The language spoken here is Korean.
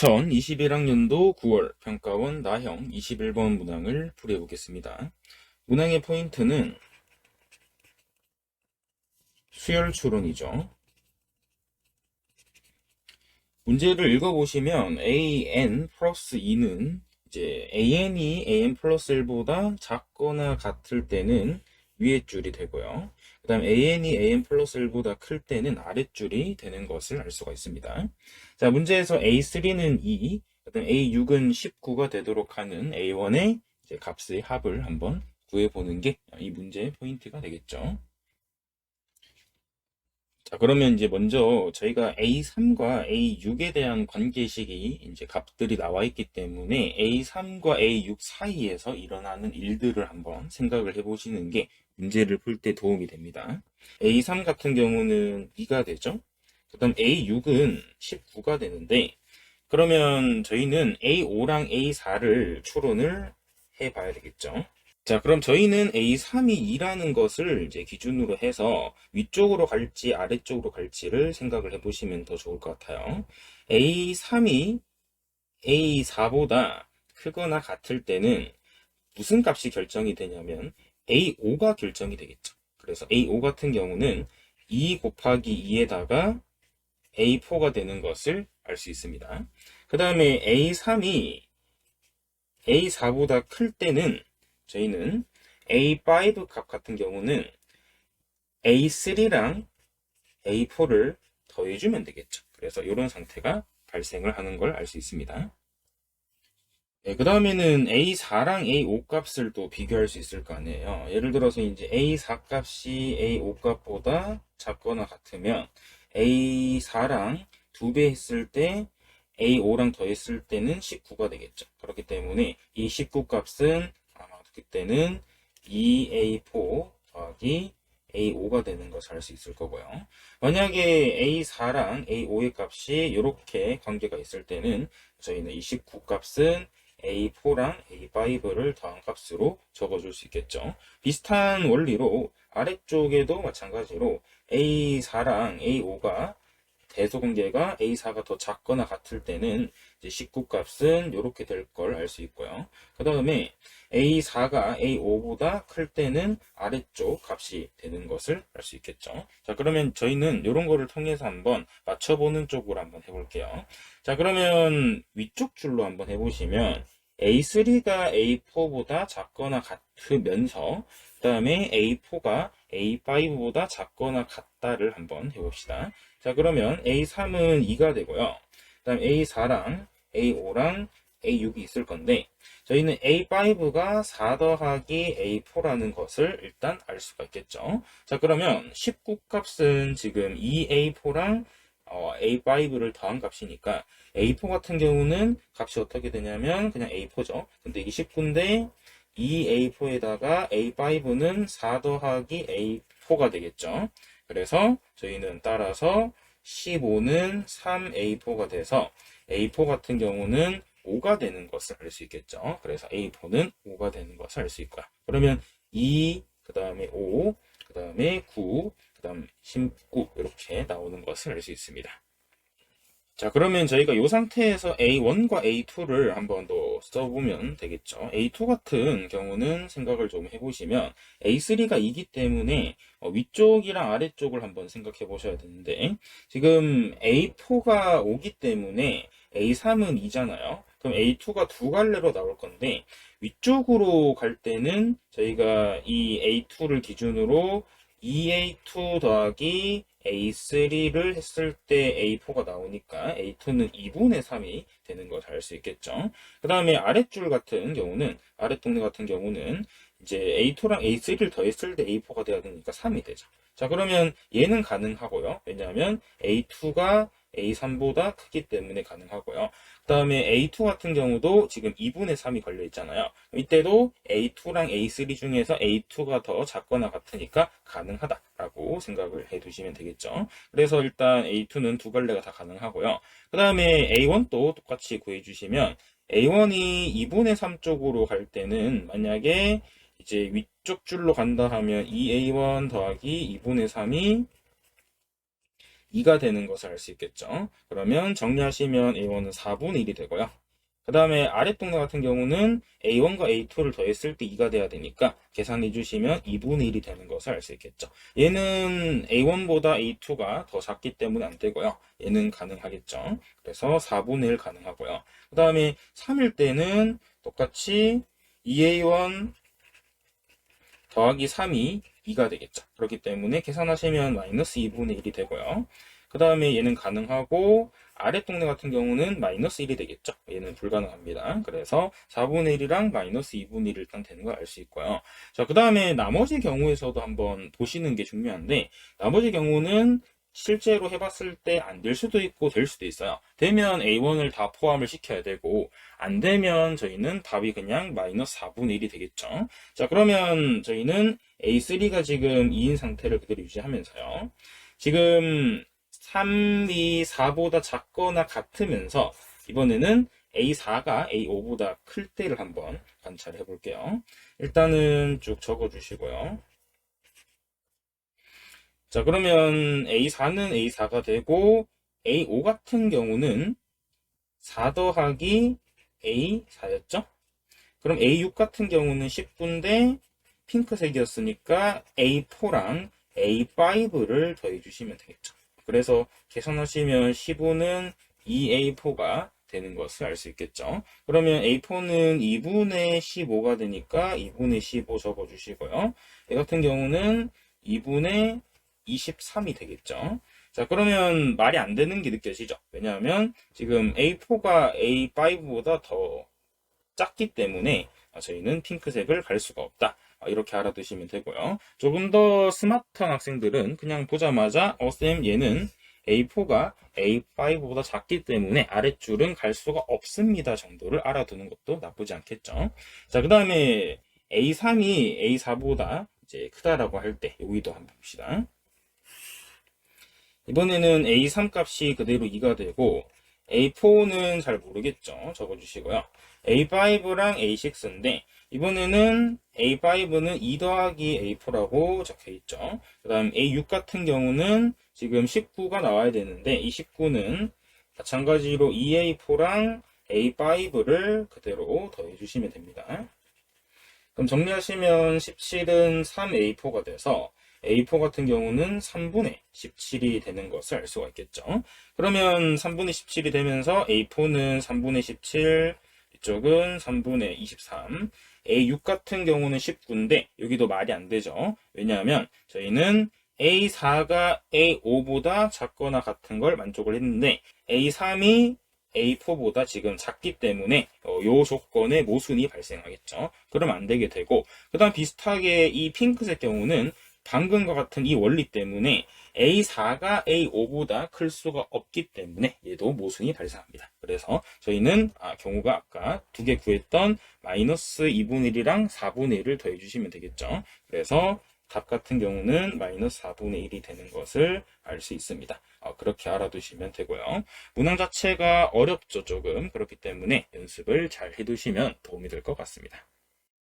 2021학년도 9월 평가원 나형 21번 문항을 풀이해보겠습니다. 문항의 포인트는 수열 추론이죠. 문제를 읽어보시면 an 플러스 2는 이제 an이 an 플러스 1보다 작거나 같을 때는 위의 줄이 되고요. 그 다음 an이 an 플러스 1보다 클 때는 아랫줄이 되는 것을 알 수가 있습니다. 자, 문제에서 a3는 2, 그 다음 a6은 19가 되도록 하는 a1의 이제 값의 합을 한번 구해보는 게 이 문제의 포인트가 되겠죠. 자, 그러면 이제 먼저 저희가 A3과 A6에 대한 관계식이 이제 값들이 나와 있기 때문에 A3과 A6 사이에서 일어나는 일들을 한번 생각을 해보시는 게 문제를 풀 때 도움이 됩니다. A3 같은 경우는 2가 되죠. 그 다음 A6은 19가 되는데, 그러면 저희는 A5랑 A4를 추론을 해봐야 되겠죠. 자, 그럼 저희는 A3이 2라는 것을 이제 기준으로 해서 위쪽으로 갈지 아래쪽으로 갈지를 생각을 해보시면 더 좋을 것 같아요. A3이 A4보다 크거나 같을 때는 무슨 값이 결정이 되냐면 A5가 결정이 되겠죠. 그래서 A5 같은 경우는 2 곱하기 2에다가 A4가 되는 것을 알 수 있습니다. 그 다음에 A3이 A4보다 클 때는 저희는 A5 값 같은 경우는 A3랑 A4를 더해주면 되겠죠. 그래서 이런 상태가 발생을 하는 걸 알 수 있습니다. 네, 그 다음에는 A4랑 A5 값을 또 비교할 수 있을 거 아니에요. 예를 들어서 이제 A4 값이 A5 값보다 작거나 같으면 A4랑 2배 했을 때 A5랑 더했을 때는 19가 되겠죠. 그렇기 때문에 이 19 값은 아마 그때는 2A4 더하기 A5가 되는 것을 알 수 있을 거고요. 만약에 A4랑 A5의 값이 이렇게 관계가 있을 때는 저희는 이 19 값은 A4랑 A5를 더한 값으로 적어줄 수 있겠죠. 비슷한 원리로 아래쪽에도 마찬가지로 A4랑 A5가 대소관계가 A4가 더 작거나 같을 때는 이제 19 값은 이렇게 될 걸 알 수 있고요. 그 다음에 A4가 A5보다 클 때는 아래쪽 값이 되는 것을 알 수 있겠죠. 자, 그러면 저희는 이런 거를 통해서 한번 맞춰보는 쪽으로 한번 해볼게요. 자, 그러면 위쪽 줄로 한번 해보시면 A3가 A4보다 작거나 같으면서 그 다음에 A4가 A5보다 작거나 같다를 한번 해봅시다. 자, 그러면 A3은 2가 되고요. 그 다음 A4랑 A5랑 A6이 있을 건데 저희는 A5가 4 더하기 A4라는 것을 일단 알 수가 있겠죠. 자, 그러면 19 값은 지금 2A4랑 A5를 더한 값이니까 A4 같은 경우는 값이 어떻게 되냐면 그냥 A4죠. 근데 이게 19인데 2A4에다가 A5는 4 더하기 A4가 되겠죠. 그래서 저희는 따라서 15는 3A4가 돼서 A4 같은 경우는 5가 되는 것을 알 수 있겠죠. 그래서 A4는 5가 되는 것을 알 수 있고요. 그러면 2, 그 다음에 5, 그 다음에 9, 그 다음 19 이렇게 나오는 것을 알 수 있습니다. 자, 그러면 저희가 이 상태에서 A1과 A2를 한번 더 써보면 되겠죠. A2 같은 경우는 생각을 좀 해보시면 A3가 2기 때문에 위쪽이랑 아래쪽을 한번 생각해 보셔야 되는데 지금 A4가 5기 때문에 A3은 2잖아요. 그럼 A2가 두 갈래로 나올 건데 위쪽으로 갈 때는 저희가 이 A2를 기준으로 2A2 더하기 A3를 했을 때 A4가 나오니까 A2는 2분의 3이 되는 걸 알 수 있겠죠. 그 다음에 아랫줄 같은 경우는, 아랫동네 같은 경우는 이제 A2랑 A3를 더했을 때 A4가 돼야 되니까 3이 되죠. 자, 그러면 얘는 가능하고요. 왜냐하면 A2가 A3보다 크기 때문에 가능하고요. 그 다음에 A2 같은 경우도 지금 2분의 3이 걸려 있잖아요. 이때도 A2랑 A3 중에서 A2가 더 작거나 같으니까 가능하다라고 생각을 해 두시면 되겠죠. 그래서 일단 A2는 두 갈래가 다 가능하고요. 그 다음에 A1도 똑같이 구해주시면 A1이 2분의 3 쪽으로 갈 때는 만약에 이제 위쪽 줄로 간다 하면 2A1 더하기 2분의 3이 2가 되는 것을 알 수 있겠죠. 그러면 정리하시면 A1은 4분의 1이 되고요. 그 다음에 아래 동네 같은 경우는 A1과 A2를 더했을 때 2가 돼야 되니까 계산해 주시면 2분의 1이 되는 것을 알 수 있겠죠. 얘는 A1보다 A2가 더 작기 때문에 안 되고요. 얘는 가능하겠죠. 그래서 4분의 1 가능하고요. 그 다음에 3일 때는 똑같이 2A1 더하기 3이 2가 되겠죠. 그렇기 때문에 계산하시면 마이너스 2분의 1이 되고요. 그 다음에 얘는 가능하고 아래 동네 같은 경우는 마이너스 1이 되겠죠. 얘는 불가능합니다. 그래서 4분의 1이랑 마이너스 2분의 1 일단 되는 걸 알 수 있고요. 자, 그 다음에 나머지 경우에서도 한번 보시는 게 중요한데 나머지 경우는 실제로 해봤을 때 안 될 수도 있고 될 수도 있어요. 되면 A1을 다 포함을 시켜야 되고 안 되면 저희는 답이 그냥 마이너스 4분의 1이 되겠죠. 자, 그러면 저희는 A3가 지금 2인 상태를 그대로 유지하면서요. 지금 3이 4보다 작거나 같으면서 이번에는 A4가 A5보다 클 때를 한번 관찰해 볼게요. 일단은 쭉 적어 주시고요. 자, 그러면 A4는 A4가 되고 A5 같은 경우는 4 더하기 A4였죠? 그럼 A6 같은 경우는 19인데 핑크색이었으니까 A4랑 A5를 더해주시면 되겠죠. 그래서 계산하시면 15는 2A4가 되는 것을 알 수 있겠죠. 그러면 A4는 2분의 15가 되니까 2분의 15 적어주시고요. 얘 같은 경우는 2분의 23이 되겠죠. 자, 그러면 말이 안 되는 게 느껴지죠. 왜냐하면 지금 A4가 A5보다 더 작기 때문에 저희는 핑크색을 갈 수가 없다. 이렇게 알아두시면 되고요. 조금 더 스마트한 학생들은 그냥 보자마자 쌤 얘는 A4가 A5보다 작기 때문에 아랫줄은 갈 수가 없습니다 정도를 알아두는 것도 나쁘지 않겠죠. 자, 그 다음에 A3이 A4보다 이제 크다라고 할 때 여기도 한번 봅시다. 이번에는 A3 값이 그대로 2가 되고 A4는 잘 모르겠죠. 적어주시고요. A5랑 A6인데 이번에는 A5는 2 더하기 A4라고 적혀있죠. 그 다음 A6 같은 경우는 지금 19가 나와야 되는데 이 19는 마찬가지로 2A4랑 A5를 그대로 더해주시면 됩니다. 그럼 정리하시면 17은 3A4가 돼서 A4 같은 경우는 3분의 17이 되는 것을 알 수가 있겠죠. 그러면 3분의 17이 되면서 A4는 3분의 17, 이쪽은 3분의 23, A6 같은 경우는 19인데 여기도 말이 안 되죠. 왜냐하면 저희는 A4가 A5보다 작거나 같은 걸 만족을 했는데 A3이 A4보다 지금 작기 때문에 이 조건에 모순이 발생하겠죠. 그러면 안 되게 되고 그 다음 비슷하게 이 핑크색 경우는 방금과 같은 이 원리 때문에 A4가 A5보다 클 수가 없기 때문에 얘도 모순이 발생합니다. 그래서 저희는 경우가 아까 두 개 구했던 마이너스 2분의 1이랑 4분의 1을 더해주시면 되겠죠. 그래서 답 같은 경우는 마이너스 4분의 1이 되는 것을 알 수 있습니다. 그렇게 알아두시면 되고요. 문항 자체가 어렵죠, 조금. 그렇기 때문에 연습을 잘 해두시면 도움이 될 것 같습니다.